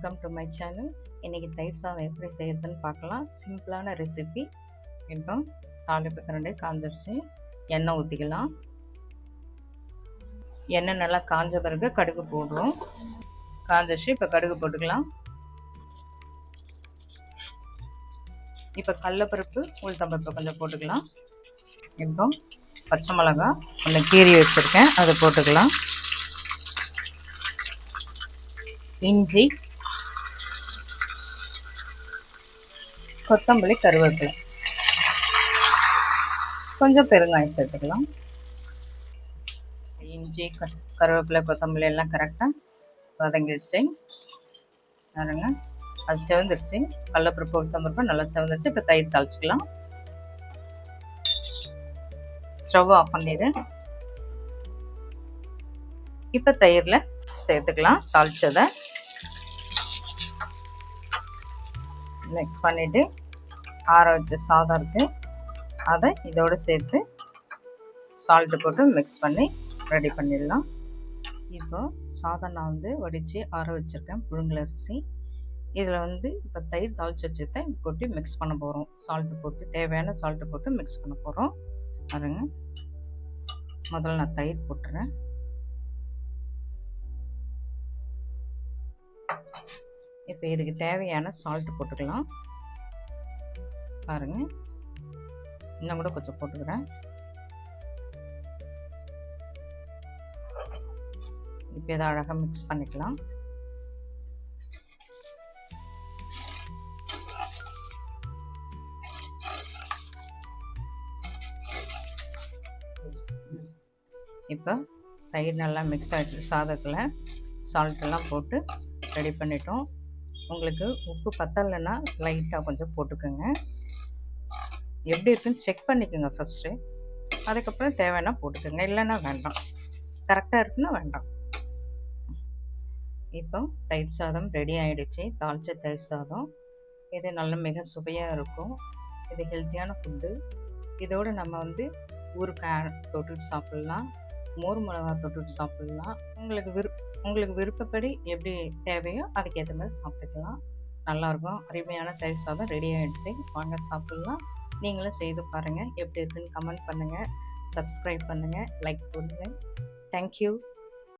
Welcome to my channel. இன்றைக்கி தயிர் சாதம் எப்படி செய்யறதுன்னு பார்க்கலாம். சிம்பிளான ரெசிபி. இப்போ தாளிப்பு கரண்டி காஞ்சிருச்சு. எண்ணெய் ஊற்றிக்கலாம். எண்ணெய் நல்லா காஞ்ச பிறகு கடுகு போடுறோம். காஞ்சிருச்சு. இப்போ கடுகு போட்டுக்கலாம். இப்போ கடலைப்பருப்பு உளுத்தம்பருப்பு கொஞ்சம் போட்டுக்கலாம். இப்போ பச்சை மிளகா கொஞ்சம் கீரி வச்சுருக்கேன், அதை போட்டுக்கலாம். இஞ்சி, கொத்தமல்லி, கருவேப்பிலை, கொஞ்சம் பெருங்காயம் சேர்த்துக்கலாம். இஞ்சி, கருவேப்பிலை, கொத்தமல்லி எல்லாம் கரெக்டாக வதங்கிடுச்சு பாருங்க. அது செவந்துருச்சு. கடலைப்பருப்பு உளுத்தம்பருப்பு நல்லா செவந்துருச்சு. இப்போ தயிர் தாளிச்சிக்கலாம். ஸ்டவ் ஆஃப் பண்ணிடு. இப்போ தயிரில் சேர்த்துக்கலாம் தாளிச்சதை. மிக்ஸ் பண்ணிவிட்டு ஆற வச்ச சாதம் இருக்குது, அதை இதோடு சேர்த்து சால்ட்டு போட்டு மிக்ஸ் பண்ணி ரெடி பண்ணிடலாம். இப்போ சாதம் நான் வடித்து ஆற வச்சுருக்கேன், புழுங்கல் அரிசி. இதில் இப்போ தயிர் தாளிச்சு வச்சதை கொட்டி மிக்ஸ் பண்ண போகிறோம். சால்ட்டு போட்டு தேவையான சால்ட்டு போட்டு மிக்ஸ் பண்ண போகிறோம். பாருங்க, முதல்ல நான் தயிர் போட்டுறேன். இப்போ இதுக்கு தேவையான சால்ட் போட்டுக்கலாம். பாருங்க, இன்னும் கூட கொஞ்சம் போட்டுக்கிறேன். இப்போ இதை அழகாக மிக்ஸ் பண்ணிக்கலாம். இப்போ தயிர் நல்லா மிக்ஸ் ஆகிடுச்சு. சாதத்தில் சால்ட்டெல்லாம் போட்டு ரெடி பண்ணிட்டோம். உங்களுக்கு உப்பு பத்தலைன்னா லைட்டாக கொஞ்சம் போட்டுக்கோங்க. எப்படி இருக்குன்னு செக் பண்ணிக்கோங்க ஃபஸ்ட்டு. அதுக்கப்புறம் தேவைன்னா போட்டுக்கோங்க, இல்லைன்னா வேண்டாம். கரெக்டாக இருக்குன்னா வேண்டாம். இப்போ தயிர் சாதம் ரெடி ஆகிடுச்சு. தாளிச்ச தயிர் சாதம். இது நல்ல மிக சுவையாக இருக்கும். இது ஹெல்த்தியான ஃபுட்டு. இதோடு நம்ம ஊறுகாய் தொட்டுட்டு சாப்பிட்லாம், மோர் மிளகா தொட்டுட்டு சாப்பிட்லாம். உங்களுக்கு விருப்பப்படி எப்படி தேவையோ அதுக்கேற்ற மாதிரி சாப்பிட்டுக்கலாம். நல்லாயிருக்கும். அருமையான தயிர் சாதம் ரெடி ஆகிடுச்சு. வாங்க சாப்பிட்லாம். நீங்களும் செய்து பாருங்கள். எப்படி இருக்குன்னு கமெண்ட் பண்ணுங்கள், சப்ஸ்கிரைப் பண்ணுங்கள், லைக் பண்ணுங்கள். தேங்க்யூ.